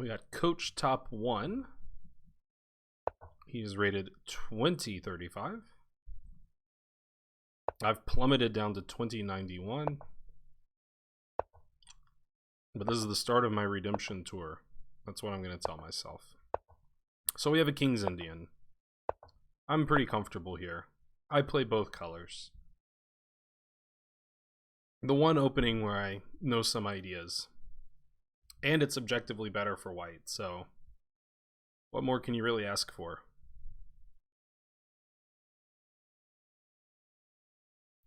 We got Coach Top 1. He is rated 2035. I've plummeted down to 2091. But this is the start of my redemption tour. That's what I'm going to tell myself. So we have a King's Indian. I'm pretty comfortable here. I play both colors. The one opening where I know some ideas. And it's objectively better for white, so what more can you really ask for?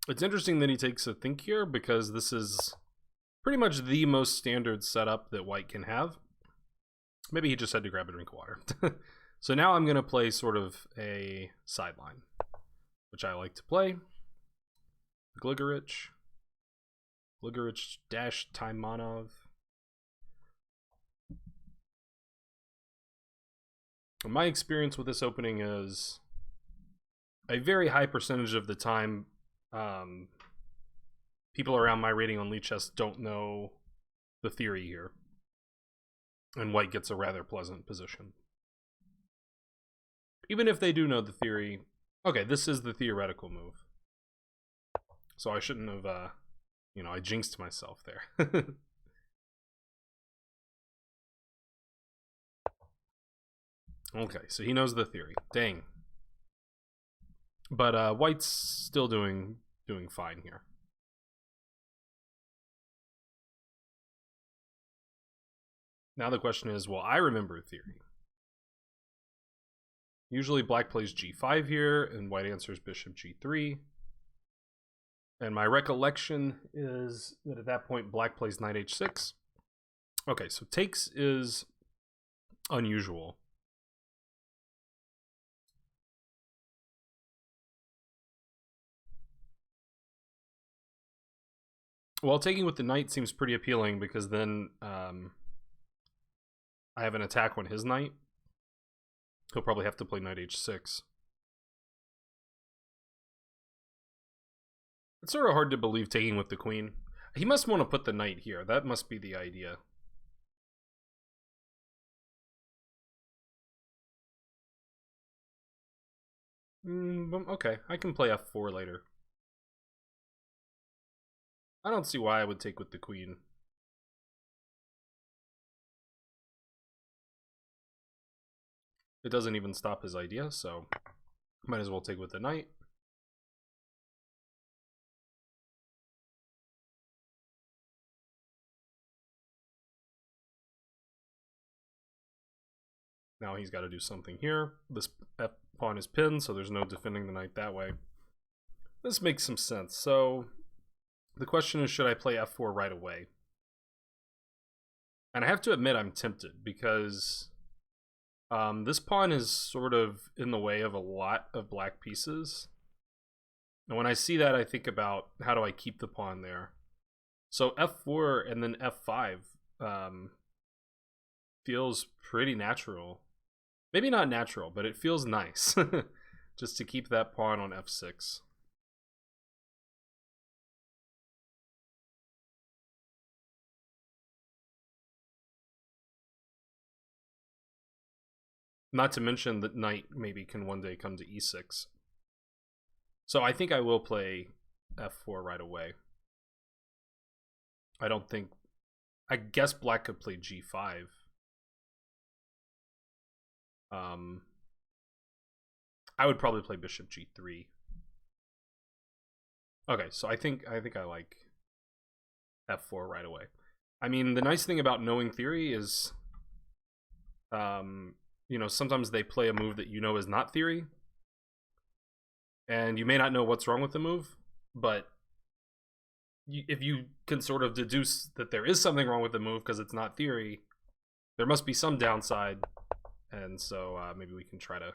It's interesting that he takes a think here, because this is pretty much the most standard setup that white can have. Maybe he just had to grab a drink of water. So now I'm going to play sort of a sideline, which I like to play. Gligarich dash Taimanov. My experience with this opening is a very high percentage of the time people around my rating on Lichess don't know the theory here, and white gets a rather pleasant position. Even if they do know the theory, okay, this is the theoretical move, so I shouldn't have I jinxed myself there. Okay, so he knows the theory. Dang. But white's still doing fine here. Now the question is, well, I remember theory. Usually black plays g5 here, and white answers bishop g3. And my recollection is that at that point black plays knight h6. Okay, so takes is unusual. Well, taking with the knight seems pretty appealing, because then I have an attack on his knight. He'll probably have to play knight h6. It's sort of hard to believe taking with the queen. He must want to put the knight here. That must be the idea. Okay, I can play f4 later. I don't see why I would take with the queen. It doesn't even stop his idea, so might as well take with the knight. Now he's got to do something here. This F pawn is pinned, so there's no defending the knight that way. This makes some sense. So the question is, should I play f4 right away? And I have to admit I'm tempted, because this pawn is sort of in the way of a lot of black pieces. And when I see that, I think about, how do I keep the pawn there? So f4 and then f5 feels pretty natural. Maybe not natural, but it feels nice. Just to keep that pawn on f6. Not to mention that knight maybe can one day come to e6. So I think I will play f4 right away. I guess black could play g5. I would probably play bishop g3. Okay, so I think I like f4 right away. I mean, the nice thing about knowing theory is, sometimes they play a move that you know is not theory, and you may not know what's wrong with the move, but if you can sort of deduce that there is something wrong with the move because it's not theory, there must be some downside, and so maybe we can try to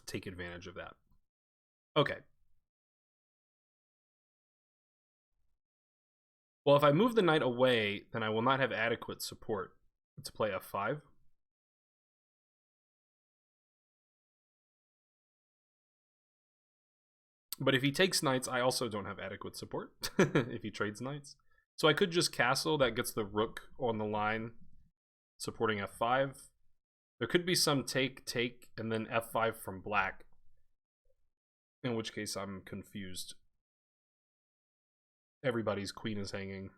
take advantage of that. Okay. Well, if I move the knight away, then I will not have adequate support to play f5. But if he takes knights, I also don't have adequate support if he trades knights. So I could just castle. That gets the rook on the line. supporting f5. There could be some take, and then f5 from black, in which case I'm confused. Everybody's queen is hanging.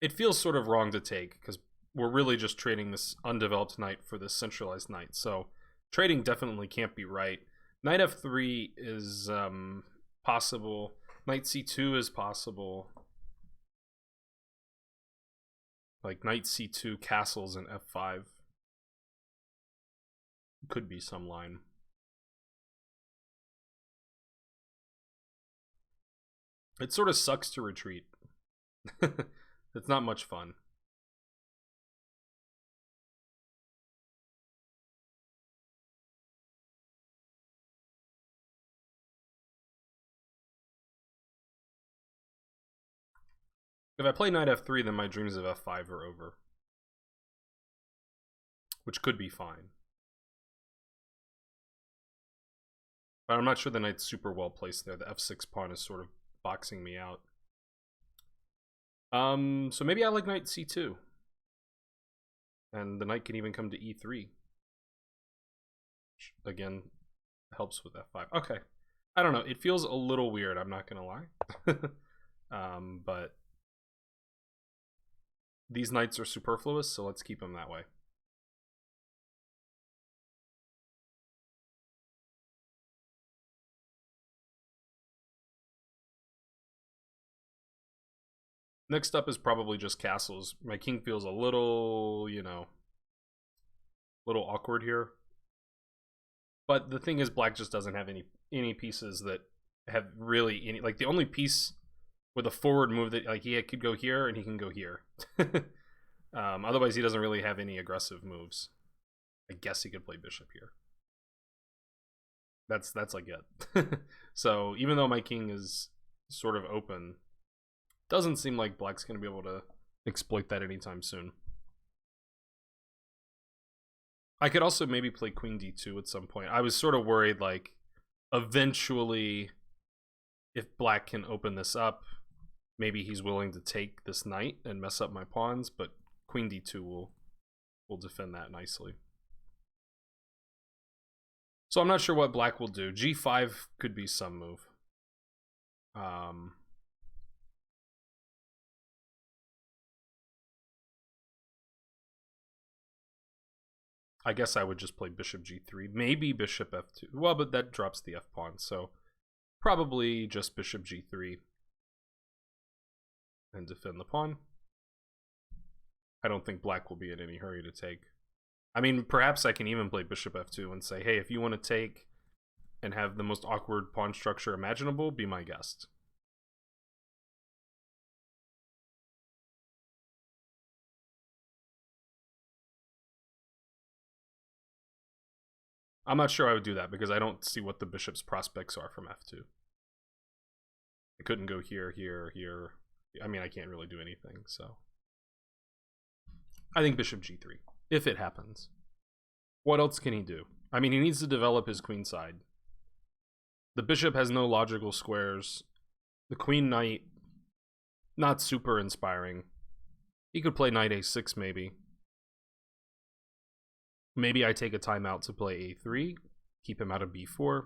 It feels sort of wrong to take, because we're really just trading this undeveloped knight for this centralized knight. So trading definitely can't be right. Knight f3 is possible. Knight c2 is possible. Like knight c2 castles and f5. Could be some line. It sort of sucks to retreat. It's not much fun. If I play knight f3, then my dreams of f5 are over. Which could be fine. But I'm not sure the knight's super well placed there. The f6 pawn is sort of boxing me out. So maybe I like knight c2. And the knight can even come to e3. Which, again, helps with f5. Okay. I don't know. It feels a little weird, I'm not going to lie. But these knights are superfluous, so let's keep them that way. Next up is probably just castles. My king feels a little, you know, little awkward here. But the thing is, black just doesn't have any pieces that have really any, like the only piece with a forward move that, like, he could go here and he can go here. Otherwise he doesn't really have any aggressive moves. I guess he could play bishop here. That's like it. So even though my king is sort of open, doesn't seem like black's going to be able to exploit that anytime soon. I could also maybe play queen d2 at some point. I was sort of worried, like, eventually, if black can open this up, maybe he's willing to take this knight and mess up my pawns, but queen d2 will defend that nicely. So I'm not sure what black will do. g5 could be some move. I guess I would just play bishop g3, maybe bishop f2. Well, but that drops the f pawn, so probably just bishop g3 and defend the pawn. I don't think black will be in any hurry to take. I mean, perhaps I can even play bishop f2 and say, hey, if you want to take and have the most awkward pawn structure imaginable, be my guest. I'm not sure I would do that because I don't see what the bishop's prospects are from f2. I couldn't go here, here, here. I mean, I can't really do anything, so. I think bishop g3, if it happens. What else can he do? I mean, he needs to develop his queen side. The bishop has no logical squares. The queen knight, not super inspiring. He could play knight a6 maybe. Maybe I take a timeout to play a3, keep him out of b4.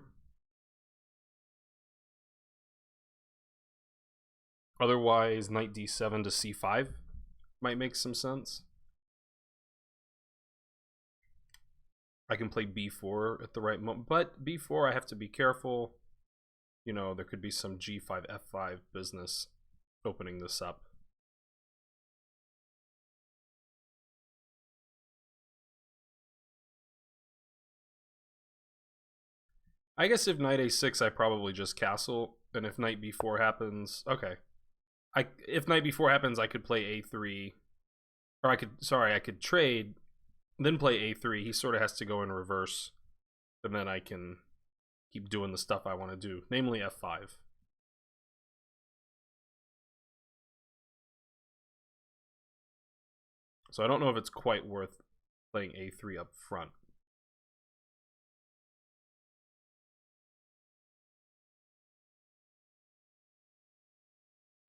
Otherwise, knight d7 to c5 might make some sense. I can play b4 at the right moment, but b4 I have to be careful. You know, there could be some g5, f5 business opening this up. I guess if knight a6, I probably just castle, and if knight b4 happens, okay. If knight b4 happens, I could play a3, or I could trade, then play a3. He sort of has to go in reverse, and then I can keep doing the stuff I want to do, namely f5. So I don't know if it's quite worth playing a3 up front.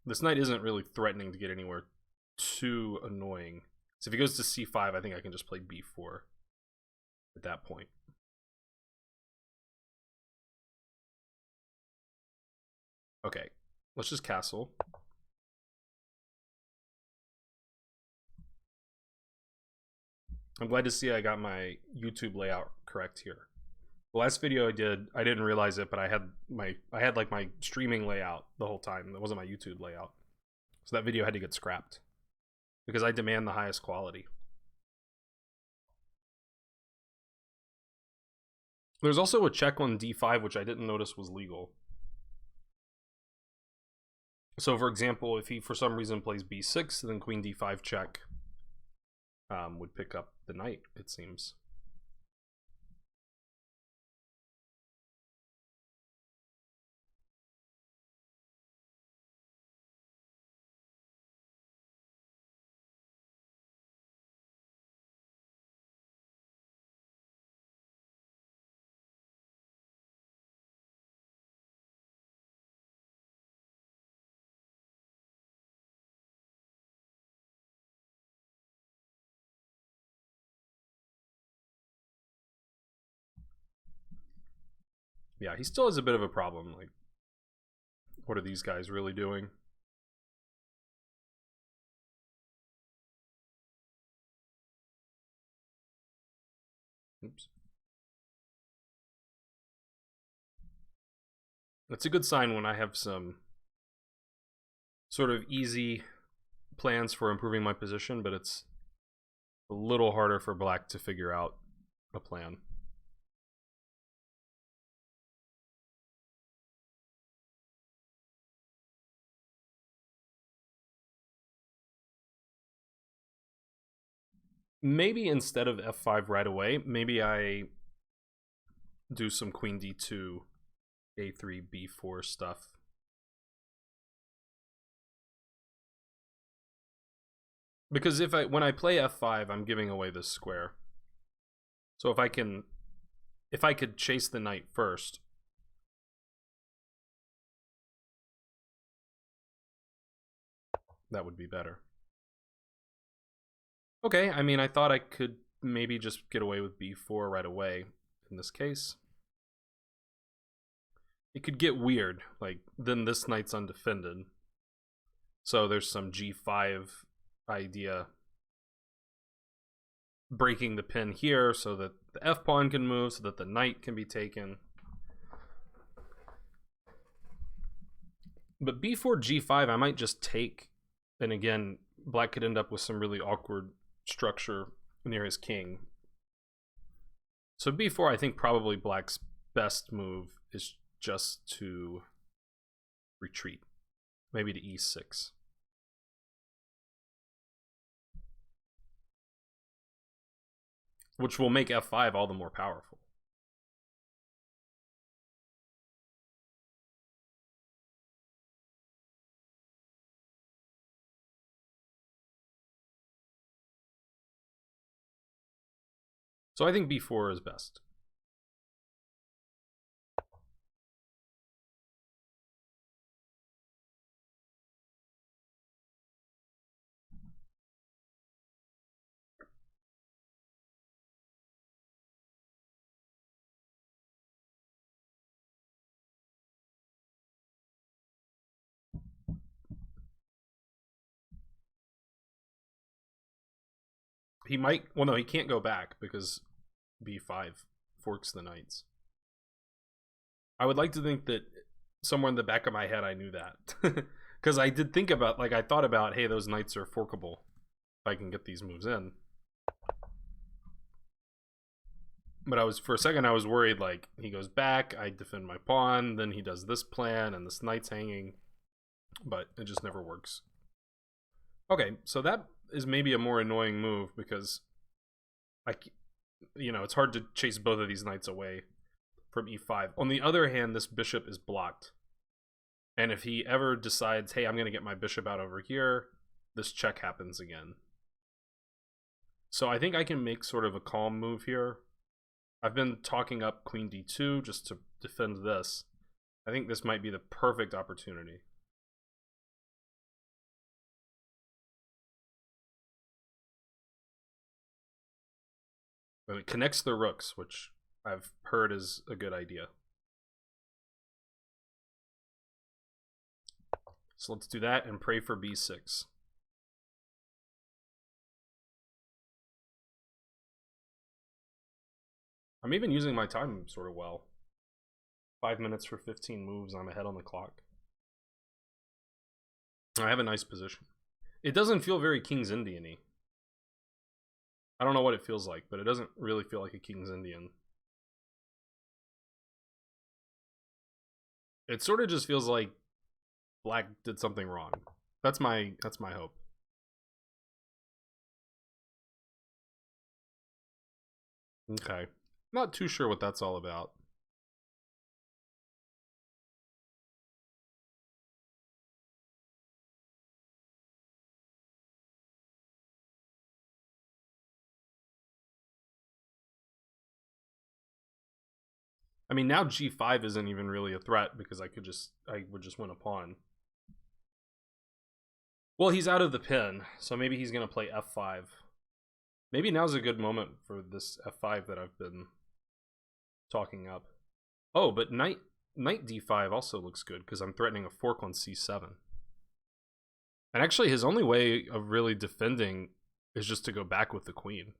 This knight isn't really threatening to get anywhere too annoying. So if he goes to c5, I think I can just play b4 at that point. Okay, let's just castle. I'm glad to see I got my YouTube layout correct here. The last video I didn't realize it, but I had like my streaming layout the whole time. That wasn't my YouTube layout. So that video had to get scrapped because I demand the highest quality. There's also a check on d5, which I didn't notice was legal. So for example, if he for some reason plays b6, then queen d5 check would pick up the knight, it seems. Yeah, he still has a bit of a problem. Like, what are these guys really doing? Oops. That's a good sign when I have some sort of easy plans for improving my position, but it's a little harder for black to figure out a plan. Maybe instead of f5 right away, maybe I do some queen d2, a3, b4 stuff. Because when I play f5, I'm giving away this square. So if I could chase the knight first, that would be better. Okay, I mean, I thought I could maybe just get away with b4 right away in this case. It could get weird, like, then this knight's undefended. So there's some g5 idea breaking the pin here so that the f-pawn can move, so that the knight can be taken. But b4, g5, I might just take, and again, black could end up with some really awkward structure near his king. So b4, I think probably black's best move is just to retreat, maybe to e6. Which will make f5 all the more powerful. So I think b4 is best. He might, well, no, he can't go back because b5 forks the knights. I would like to think that somewhere in the back of my head I knew that. Because I did think about, like, I thought about, hey, those knights are forkable if I can get these moves in. But for a second I was worried, like, he goes back, I defend my pawn, then he does this plan, and this knight's hanging. But it just never works. Okay, so that is maybe a more annoying move because it's hard to chase both of these knights away from e5. On the other hand, this bishop is blocked. And if he ever decides, hey, I'm going to get my bishop out over here, this check happens again. So I think I can make sort of a calm move here. I've been talking up queen d2 just to defend this. I think this might be the perfect opportunity. And it connects the rooks, which I've heard is a good idea. So let's do that and pray for b6. I'm even using my time sort of well. 5 minutes for 15 moves, I'm ahead on the clock. I have a nice position. It doesn't feel very King's Indian-y. I don't know what it feels like, but it doesn't really feel like a King's Indian. It sort of just feels like Black did something wrong. That's my hope. Okay. Not too sure what that's all about. I mean, now g5 isn't even really a threat because I would just win a pawn. Well, he's out of the pin, so maybe he's gonna play f5. Maybe now's a good moment for this f5 that I've been talking up. Oh, but knight d5 also looks good because I'm threatening a fork on c7. And actually, his only way of really defending is just to go back with the queen.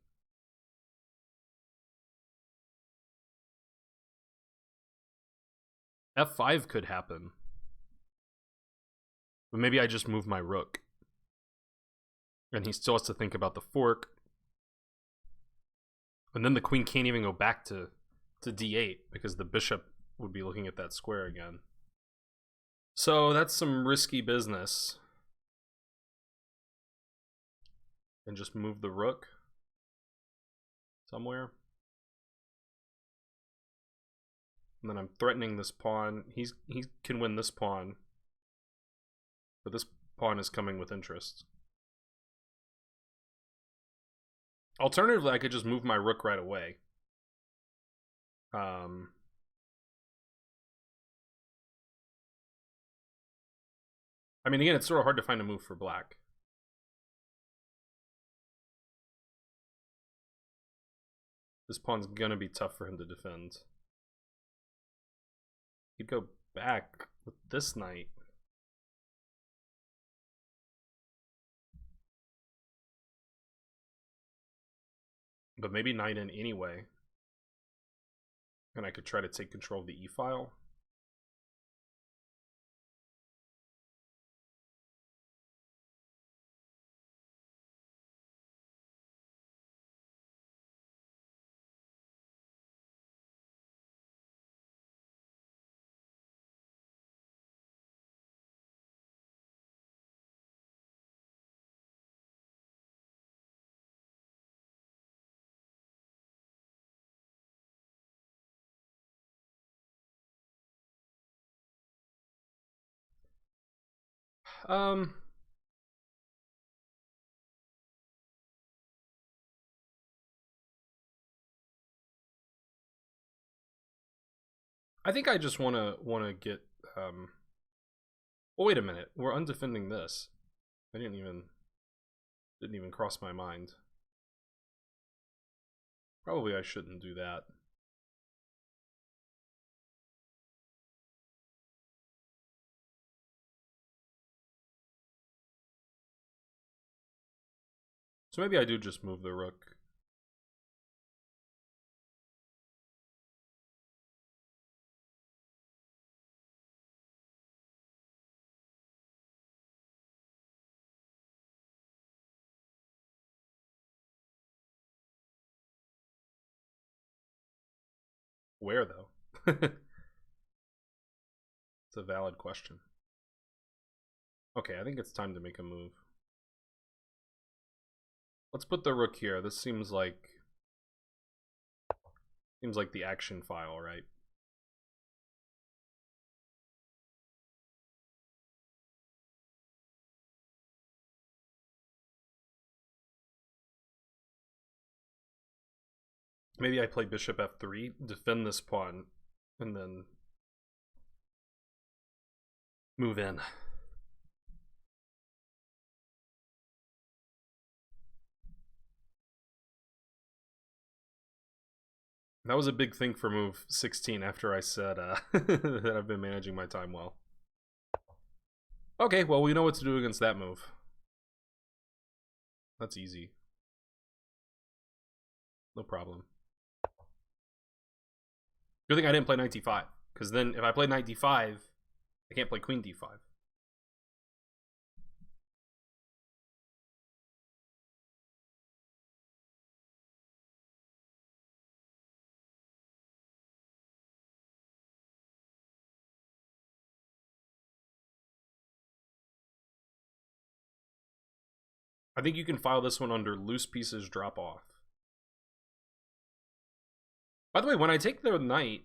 f5 could happen. But maybe I just move my rook. And he still has to think about the fork. And then the queen can't even go back to d8 because the bishop would be looking at that square again. So that's some risky business. And just move the rook somewhere. And then I'm threatening this pawn. He can win this pawn. But this pawn is coming with interest. Alternatively, I could just move my rook right away. I mean, again, it's sort of hard to find a move for Black. This pawn's gonna be tough for him to defend. He'd go back with this knight. But maybe knight in anyway. And I could try to take control of the e-file. I think I just wanna get oh, wait a minute. We're undefending this. I didn't even cross my mind. Probably I shouldn't do that. So maybe I do just move the rook. Where, though? It's a valid question. Okay, I think it's time to make a move. Let's put the rook here. This seems like the action file, right? Maybe I play bishop f3, defend this pawn, and then move in. That was a big thing for move 16 after I said that I've been managing my time well. Okay, well, we know what to do against that move. That's easy. No problem. Good thing I didn't play knight d5, because then if I play knight d5, I can't play queen d5. I think you can file this one under loose pieces drop off. By the way, when I take the knight,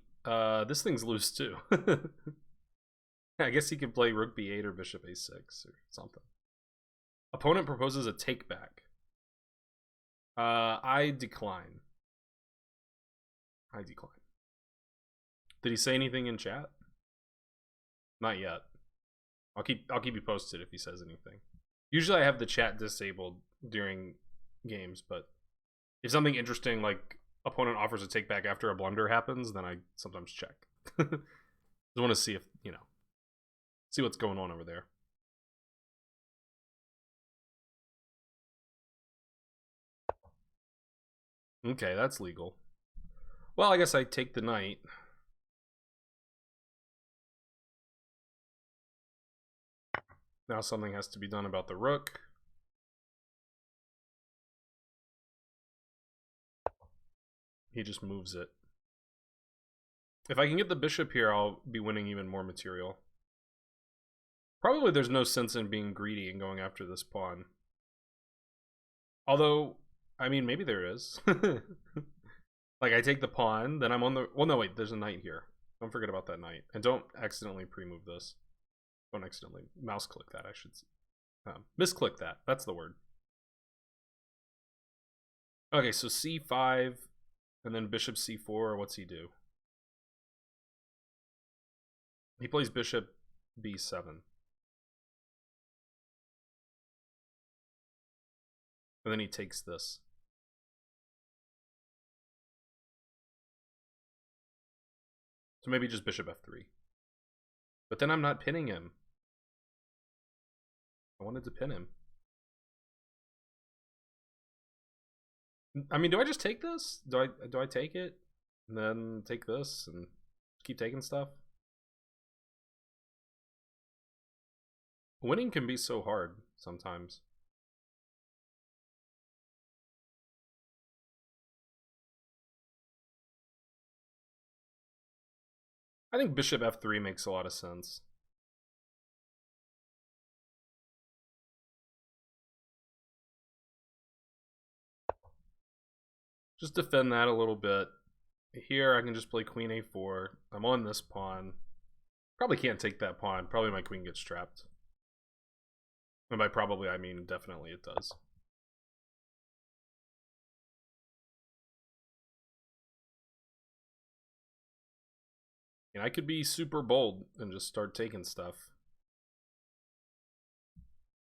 this thing's loose too. I guess he can play rook b8 or bishop a6 or something. Opponent proposes a take back. I decline. I decline. Did he say anything in chat? Not yet. I'll keep you posted if he says anything. Usually I have the chat disabled during games, but if something interesting like opponent offers a take back after a blunder happens, then I sometimes check. Just want to see if, you know, see what's going on over there. Okay, that's legal. Well, I guess I take the knight. Now something has to be done about the rook. He just moves it. If I can get the bishop here, I'll be winning even more material. Probably there's no sense in being greedy and going after this pawn. Although, I mean, maybe there is. Like, I take the pawn, then I'm on the... Well, no, wait, there's a knight here. Don't forget about that knight. And don't accidentally pre-move this. Don't accidentally mouse click that, I should say. Misclick that. That's the word. Okay, so c5, and then bishop c4. What's he do? He plays bishop b7. And then he takes this. So maybe just bishop f3. But then I'm not pinning him. I wanted to pin him. I mean, do I just take this? Do I take it? And then take this and keep taking stuff? Winning can be so hard sometimes. I think bishop f3 makes a lot of sense. Just defend that a little bit. Here I can just play queen a4. I'm on this pawn. Probably can't take that pawn. Probably my queen gets trapped. And by probably I mean definitely it does. And I could be super bold and just start taking stuff.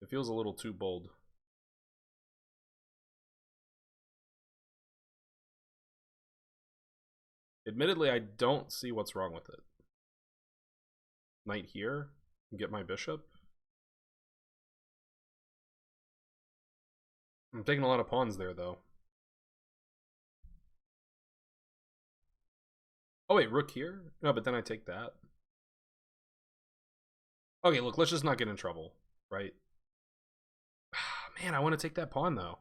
It feels a little too bold. Admittedly, I don't see what's wrong with it. Knight here, get my bishop. I'm taking a lot of pawns there, though. Oh wait, rook here? No, but then I take that. Okay, look, let's just not get in trouble, right? Man, I want to take that pawn, though.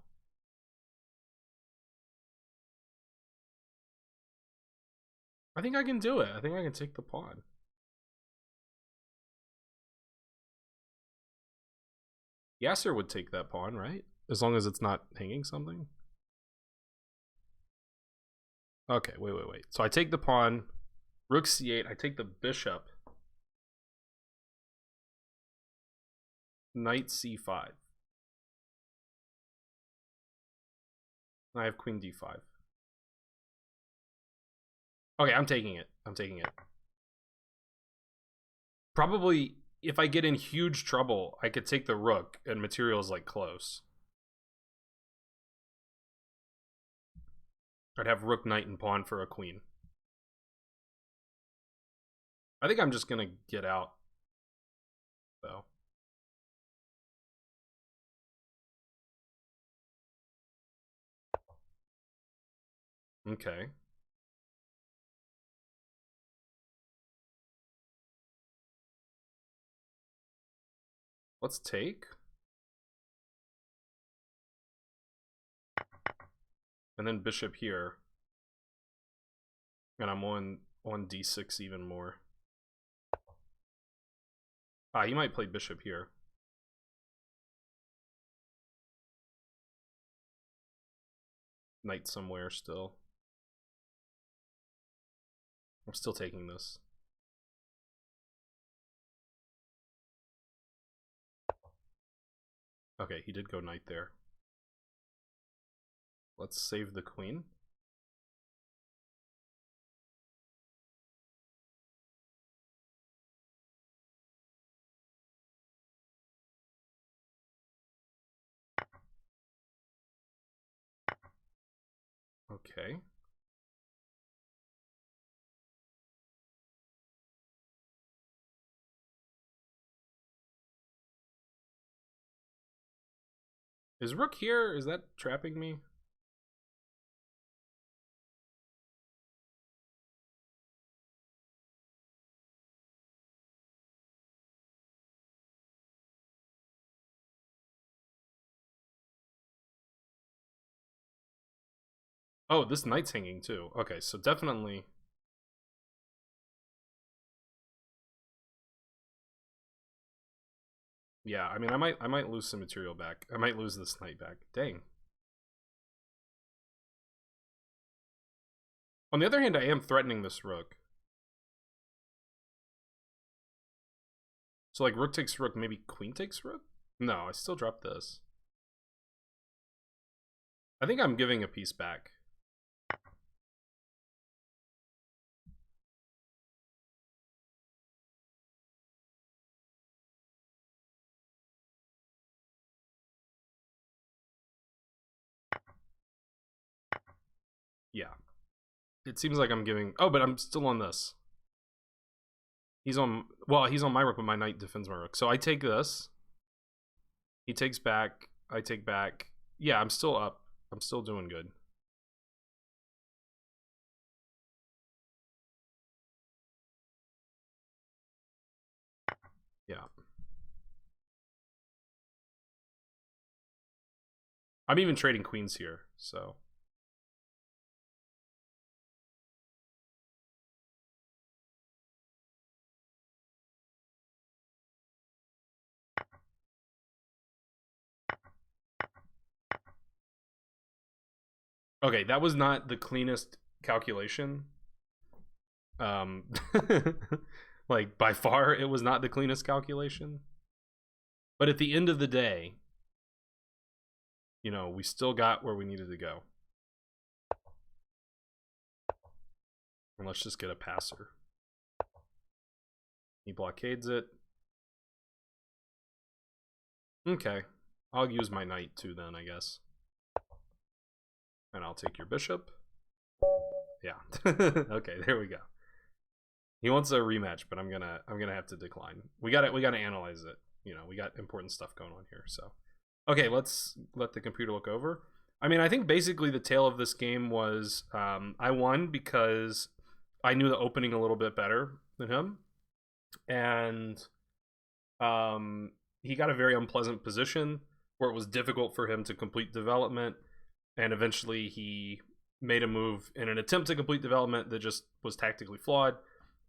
I think I can do it. I think I can take the pawn. Yasser would take that pawn, right? As long as it's not hanging something. Okay, wait. So I take the pawn, rook c8, I take the bishop, knight c5. I have queen d5. Okay, I'm taking it. Probably, if I get in huge trouble, I could take the rook, and material is like close. I'd have rook, knight, and pawn for a queen. I think I'm just gonna get out, though. Okay. Let's take. And then bishop here. And I'm on d6 even more. Ah, he might play bishop here. Knight somewhere still. I'm still taking this. Okay, he did go knight there. Let's save the queen. Okay. Is rook here? Is that trapping me? Oh, this knight's hanging too. Okay, so definitely. Yeah, I mean, I might lose some material back. I might lose this knight back. Dang. On the other hand, I am threatening this rook. So like rook takes rook, maybe queen takes rook? No, I still drop this. I think I'm giving a piece back. Yeah. It seems like I'm giving... Oh, but I'm still on this. He's on... Well, he's on my rook, but my knight defends my rook. So I take this. He takes back. I take back. Yeah, I'm still up. I'm still doing good. Yeah. I'm even trading queens here, so... Okay, that was not the cleanest calculation. Like, by far, it was not the cleanest calculation. But at the end of the day, you know, we still got where we needed to go. And let's just get a passer. He blockades it. Okay. I'll use my knight too then, I guess. And I'll take your bishop. Yeah. Okay, there we go. He wants a rematch, but I'm gonna have to decline. We gotta analyze it. You know, we got important stuff going on here, so. Okay, let's let the computer look over. I mean, I think basically the tale of this game was I won because I knew the opening a little bit better than him. And he got a very unpleasant position where it was difficult for him to complete development. And eventually he made a move in an attempt to complete development that just was tactically flawed,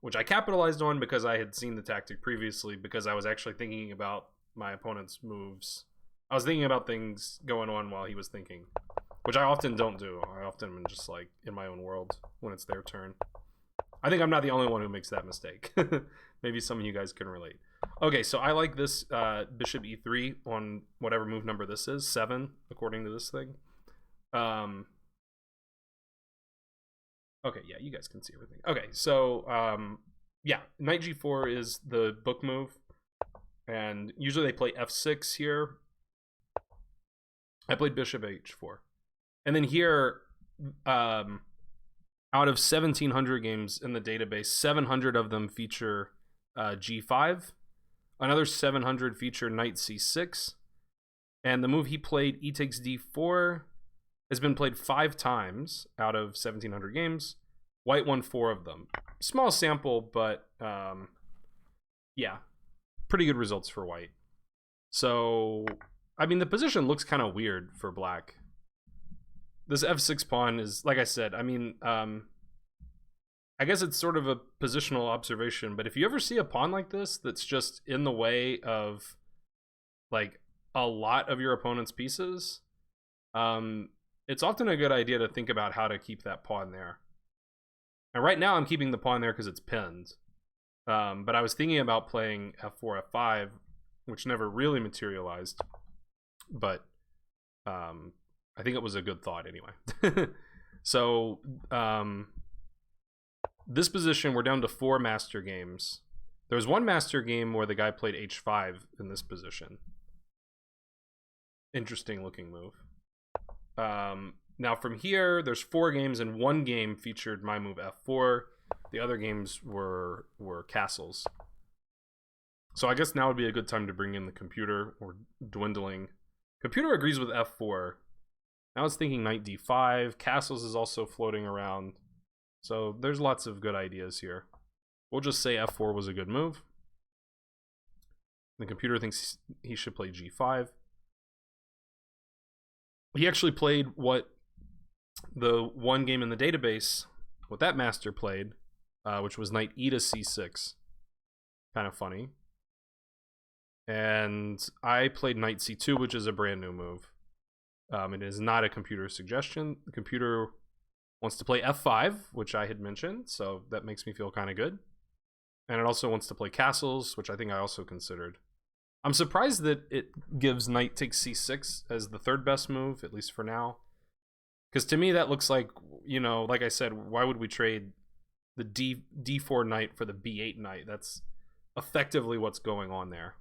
which I capitalized on because I had seen the tactic previously, because I was actually thinking about my opponent's moves. I was thinking about things going on while he was thinking, which I often don't do. I often am just like in my own world when it's their turn. I think I'm not the only one who makes that mistake. Maybe some of you guys can relate. Okay, so I like this bishop e3 on whatever move number this is, 7 according to this thing. Okay, yeah, you guys can see everything. Okay, so yeah, knight g4 is the book move, and usually they play f6 here. I played bishop h4, and then here out of 1,700 games in the database, 700 of them feature G5. Another 700 feature Knight C6. And the move he played, E takes D4, has been played 5 times out of 1,700 games. White won 4 of them. Small sample, but yeah, pretty good results for white. So, I mean, the position looks kind of weird for black. This F6 pawn is, like I said, I mean, I guess it's sort of a positional observation, but if you ever see a pawn like this that's just in the way of, like, a lot of your opponent's pieces, it's often a good idea to think about how to keep that pawn there. And right now I'm keeping the pawn there because it's pinned. But I was thinking about playing f4, f5, which never really materialized. But I think it was a good thought anyway. So this position, we're down to 4 master games. There was one master game where the guy played h5 in this position. Interesting looking move. Now from here, there's 4 games, and 1 game featured my move f4. The other games were castles. So I guess now would be a good time to bring in the computer, or dwindling. Computer agrees with f4. Now it's thinking knight d5. Castles is also floating around. So there's lots of good ideas here. We'll just say f4 was a good move. The computer thinks he should play g5. He actually played what the one game in the database, what that master played, which was knight e to c6. Kind of funny. And I played knight c2, which is a brand new move. It is not a computer suggestion. The computer wants to play f5, which I had mentioned, so that makes me feel kind of good. And it also wants to play castles, which I think I also considered. I'm surprised that it gives knight takes c6 as the 3rd best move, at least for now. Because to me that looks like, you know, like I said, why would we trade the d4 knight for the b8 knight? That's effectively what's going on there.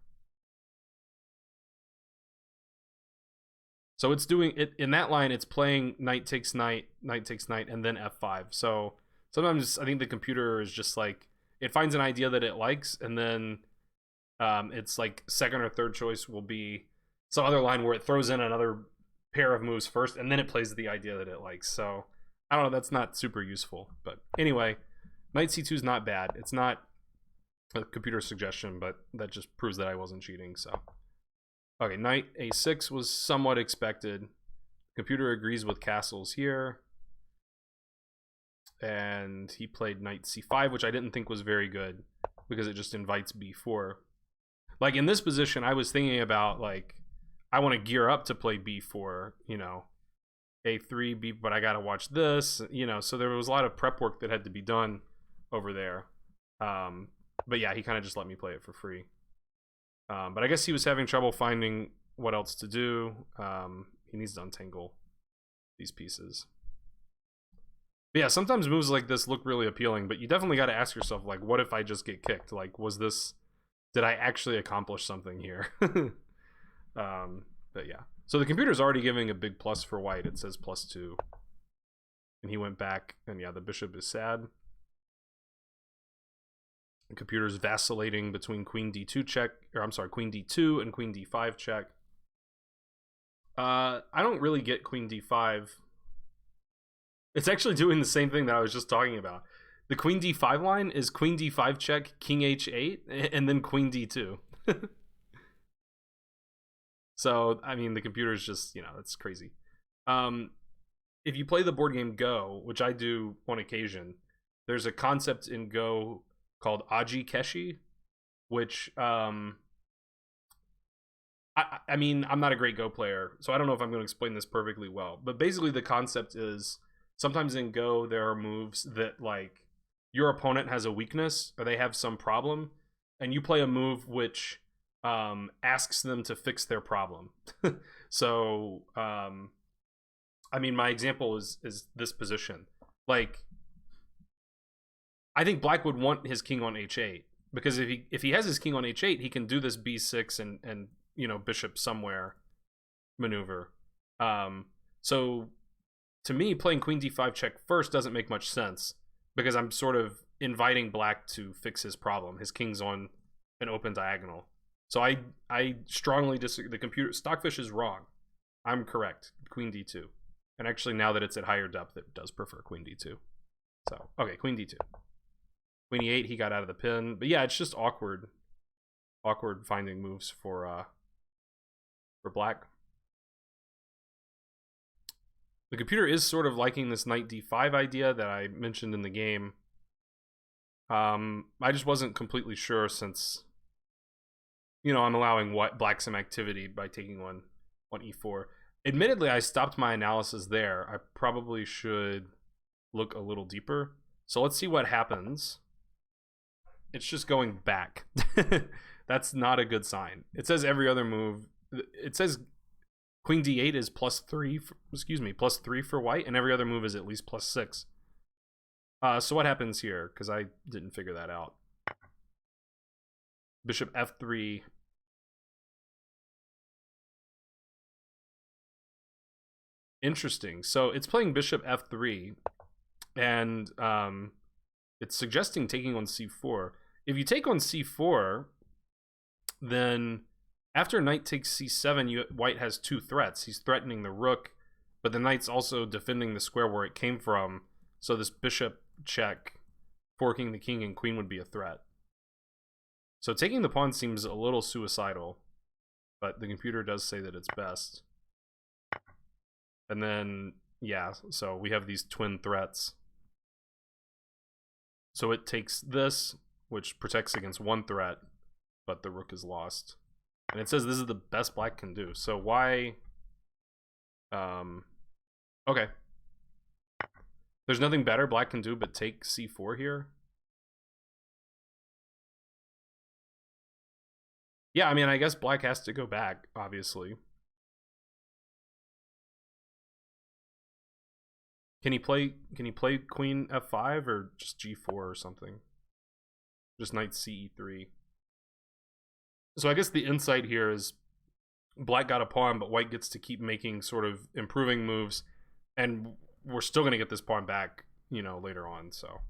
So it's doing it in that line, it's playing knight takes knight, and then f5. So sometimes I think the computer is just like, it finds an idea that it likes, and then it's like 2nd or 3rd choice will be some other line where it throws in another pair of moves first, and then it plays the idea that it likes. So I don't know, that's not super useful. But anyway, knight c2 is not bad. It's not a computer suggestion, but that just proves that I wasn't cheating. So okay, knight a6 was somewhat expected. Computer agrees with castles here. And he played knight c5, which I didn't think was very good because it just invites b4. Like in this position, I was thinking about, like, I want to gear up to play b4, you know, a3, b, but I got to watch this, you know, so there was a lot of prep work that had to be done over there. But yeah, he kind of just let me play it for free. But I guess he was having trouble finding what else to do. He needs to untangle these pieces. But yeah, sometimes moves like this look really appealing, but you definitely got to ask yourself, like, what if I just get kicked? Like, did I actually accomplish something here? But yeah. So the computer's already giving a big plus for white. It says +2. And he went back, and yeah, the bishop is sad. The computer's vacillating between queen d2 check, or I'm sorry, queen d2 and queen d5 check. I don't really get queen d5. It's actually doing the same thing that I was just talking about. The queen d5 line is queen d5 check, king h8, and then queen d2. So, I mean, the computer's just, you know, it's crazy. If you play the board game Go, which I do on occasion, there's a concept in Go called Aji Keshi, which, I mean, I'm not a great Go player, so I don't know if I'm going to explain this perfectly well. But basically the concept is, sometimes in Go, there are moves that, like, your opponent has a weakness, or they have some problem, and you play a move which asks them to fix their problem. So, I mean, my example is this position. Like, I think black would want his king on h8, because if he has his king on h8, he can do this b6 and you know, bishop somewhere maneuver. So to me, playing queen d5 check first doesn't make much sense because I'm sort of inviting black to fix his problem. His king's on an open diagonal. So I strongly disagree. The computer, Stockfish is wrong. I'm correct. Queen d2. And actually, now that it's at higher depth, it does prefer queen d2. So, okay, queen d2. Queen e8, he got out of the pin. But yeah, it's just awkward finding moves for black. The computer is sort of liking this knight d5 idea that I mentioned in the game. I just wasn't completely sure since, you know, I'm allowing black some activity by taking on e4. Admittedly, I stopped my analysis there. I probably should look a little deeper. So let's see what happens. It's just going back. That's not a good sign. It says every other move. It says queen d8 is +3, +3 for white, and every other move is at least +6. So what happens here? Because I didn't figure that out. Bishop f3. Interesting. So it's playing bishop f3, and it's suggesting taking on c4. If you take on c4, then after knight takes c7, white has 2 threats. He's threatening the rook, but the knight's also defending the square where it came from. So this bishop check, forking the king and queen would be a threat. So taking the pawn seems a little suicidal, but the computer does say that it's best. And then, yeah, so we have these twin threats. So it takes this, which protects against one threat, but the rook is lost. And it says this is the best black can do. So why... okay. There's nothing better black can do but take c4 here. Yeah, I mean, I guess black has to go back, obviously. Can he play queen f5 or just g4 or something? Just knight ce3. So I guess the insight here is black got a pawn, but white gets to keep making sort of improving moves, and we're still going to get this pawn back, you know, later on. So,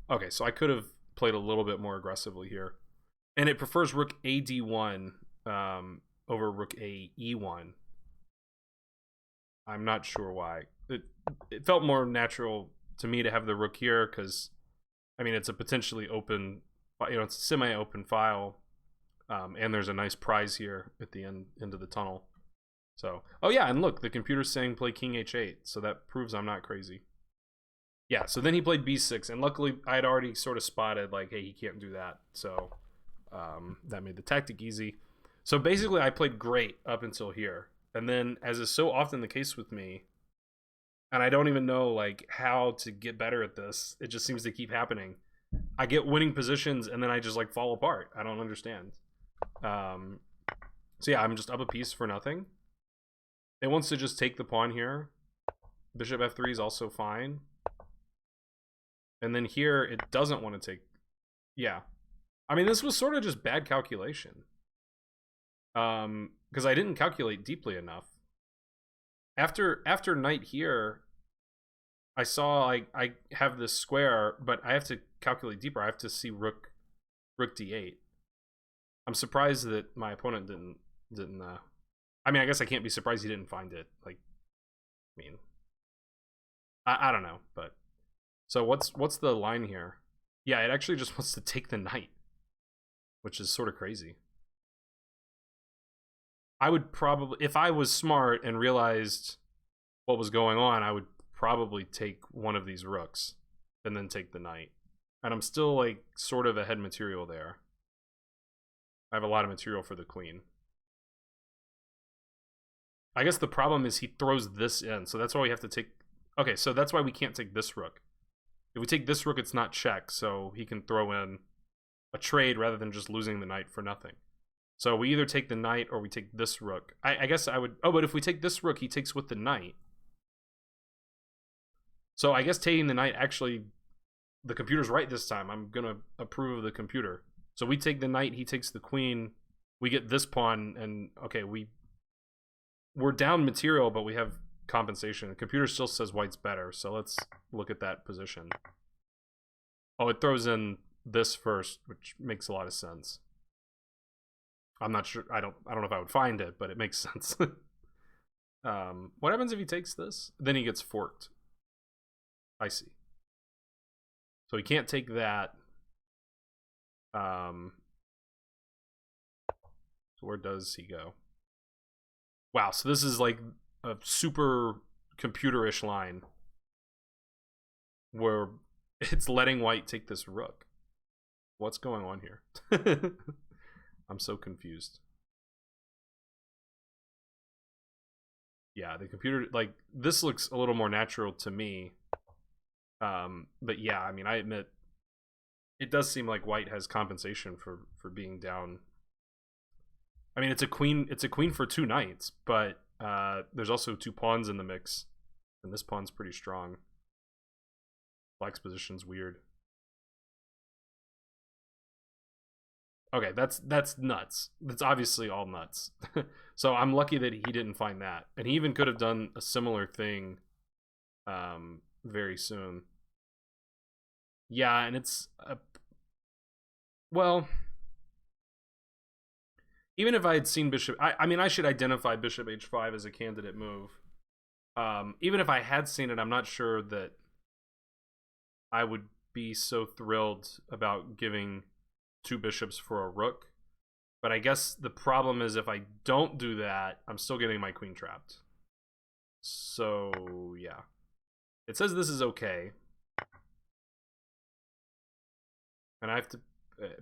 okay, so I could have played a little bit more aggressively here. And it prefers rook a d1 over rook a e1. I'm not sure why. It felt more natural to me to have the rook here because, I mean, it's a potentially open, you know, it's a semi-open file. And there's a nice prize here at the end of the tunnel. So, oh yeah, and look, the computer's saying play king h8, so that proves I'm not crazy. Yeah, so then he played b6, and luckily I had already sort of spotted, like, hey, he can't do that. So that made the tactic easy. So basically I played great up until here. And then, as is so often the case with me, and I don't even know, like, how to get better at this, it just seems to keep happening. I get winning positions, and then I just, like, fall apart. I don't understand. So yeah, I'm just up a piece for nothing. It wants to just take the pawn here. Bishop f3 is also fine. And then here, it doesn't want to take... Yeah. I mean, this was sort of just bad calculation. Because I didn't calculate deeply enough. After knight here, I saw I have this square, but I have to calculate deeper. I have to see rook d8. I'm surprised that my opponent didn't I mean, I guess I can't be surprised he didn't find it. Like, I mean, I don't know, but so what's the line here? Yeah, it actually just wants to take the knight, which is sort of crazy. I would probably, if I was smart and realized what was going on, I would probably take one of these rooks and then take the knight. And I'm still, like, sort of ahead material there. I have a lot of material for the queen. I guess the problem is he throws this in, so that's why we have to take... Okay, so that's why we can't take this rook. If we take this rook, it's not check, so he can throw in a trade rather than just losing the knight for nothing. So we either take the knight or we take this rook. I guess I would... Oh, but if we take this rook, he takes with the knight. So I guess taking the knight, actually, the computer's right this time. I'm going to approve of the computer. So we take the knight, he takes the queen, we get this pawn, and okay, we're down material, but we have compensation. The computer still says white's better, so let's look at that position. Oh, it throws in this first, which makes a lot of sense. I'm not sure. I don't know if I would find it, but it makes sense. What happens if he takes this? Then he gets forked. I see. So he can't take that. So where does he go? Wow, so this is like a super computer-ish line where it's letting white take this rook. What's going on here? I'm so confused. Yeah, the computer, like, this looks a little more natural to me. But yeah, I mean, I admit it does seem like white has compensation for being down. I mean, it's a queen for 2 knights, but there's also 2 pawns in the mix, and this pawn's pretty strong. Black's position's weird. Okay, that's nuts. That's obviously all nuts. So I'm lucky that he didn't find that, and he even could have done a similar thing very soon. Yeah, and it's well, even if I had seen bishop, I mean, I should identify bishop h5 as a candidate move. Even if I had seen it, I'm not sure that I would be so thrilled about giving 2 bishops for a rook. But I guess the problem is if I don't do that, I'm still getting my queen trapped. So yeah, it says this is okay, and I have to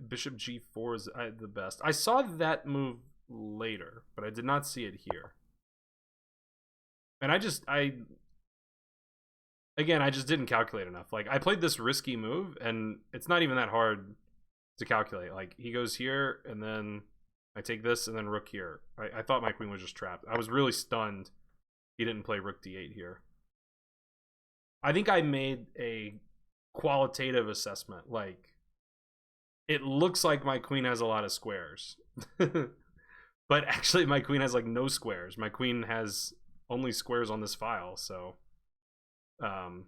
bishop g4 is the best. I saw that move later, but I did not see it here. And I just didn't calculate enough. Like, I played this risky move, and it's not even that hard to calculate. Like, he goes here, and then I take this, and then rook here. I thought my queen was just trapped. I was really stunned he didn't play rook d8 here. I think I made a qualitative assessment. Like, it looks like my queen has a lot of squares. But actually, my queen has, like, no squares. My queen has only squares on this file, so... now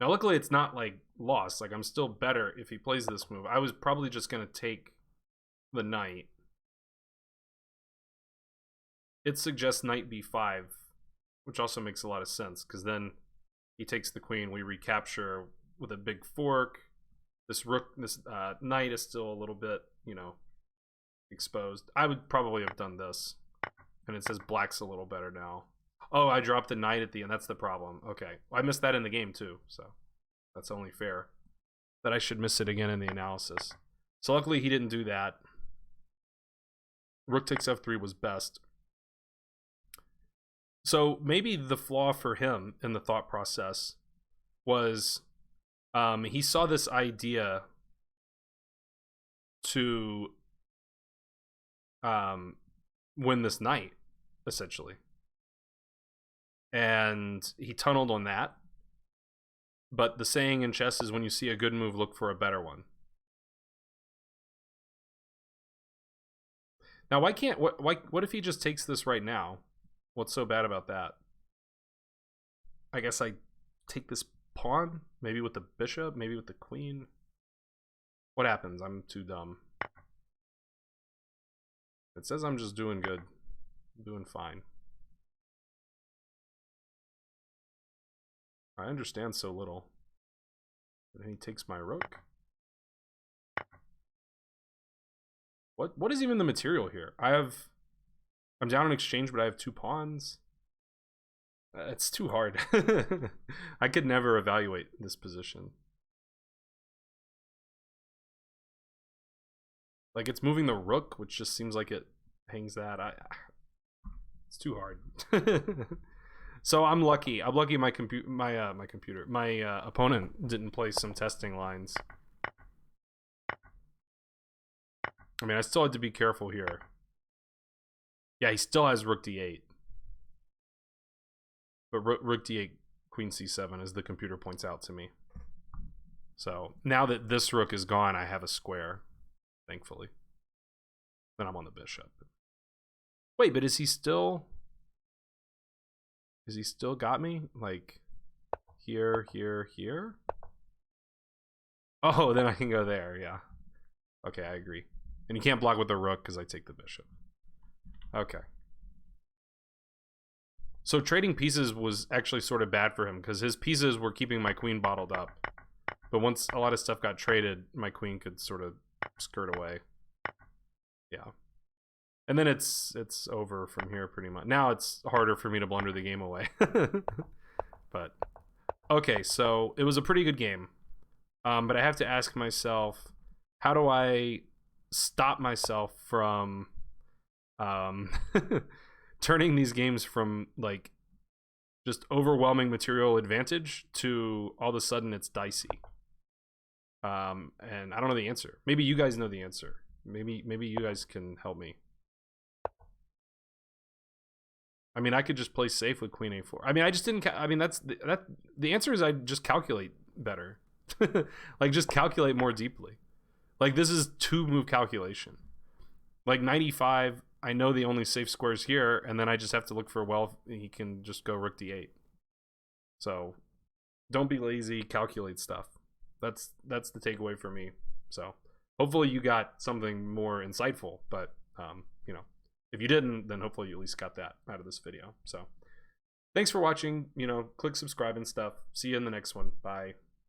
luckily it's not like lost. Like, I'm still better if he plays this move. I was probably just gonna take the knight. It suggests knight b5, which also makes a lot of sense, because then he takes the queen, we recapture with a big fork. This rook, this knight is still a little bit, you know, exposed. I would probably have done this, and it says black's a little better now. Oh, I dropped the knight at the end. That's the problem. Okay. Well, I missed that in the game, too. So that's only fair that I should miss it again in the analysis. So luckily he didn't do that. Rook takes f3 was best. So maybe the flaw for him in the thought process was he saw this idea to win this knight, essentially. And he tunneled on that. But the saying in chess is when you see a good move, look for a better one. Now, why can't... What if he just takes this right now? What's so bad about that? I guess I take this pawn? Maybe with the bishop? Maybe with the queen? What happens? I'm too dumb. It says I'm just doing good. I'm doing fine. I understand so little. And he takes my rook. What is even the material here? I'm down in exchange, but I have 2 pawns. It's too hard. I could never evaluate this position. Like, it's moving the rook, which just seems like it hangs that. It's too hard. So I'm lucky. I'm lucky my opponent didn't play some testing lines. I mean, I still had to be careful here. Yeah, he still has rook d8. But rook d8, queen c7, as the computer points out to me. So now that this rook is gone, I have a square, thankfully. Then I'm on the bishop. Wait, but is he still... Is he still got me? Like, here, here, here? Oh, then I can go there, yeah. Okay, I agree. And you can't block with the rook because I take the bishop. Okay. So trading pieces was actually sort of bad for him because his pieces were keeping my queen bottled up. But once a lot of stuff got traded, my queen could sort of skirt away. Yeah. And then it's over from here pretty much. Now it's harder for me to blunder the game away. But okay, so it was a pretty good game. But I have to ask myself, how do I stop myself from turning these games from like just overwhelming material advantage to all of a sudden it's dicey? And I don't know the answer. Maybe you guys know the answer. Maybe you guys can help me. I mean, I could just play safe with queen a4. I mean, I just didn't. I mean, the answer is I just calculate better. Like, just calculate more deeply. Like, this is 2-move calculation. Like 95, I know the only safe squares here, and then I just have to look for, well, he can just go rook d8. So, don't be lazy. Calculate stuff. That's the takeaway for me. So, hopefully you got something more insightful. But you know, if you didn't, then hopefully you at least got that out of this video. So, thanks for watching. You know, click subscribe and stuff. See you in the next one. Bye.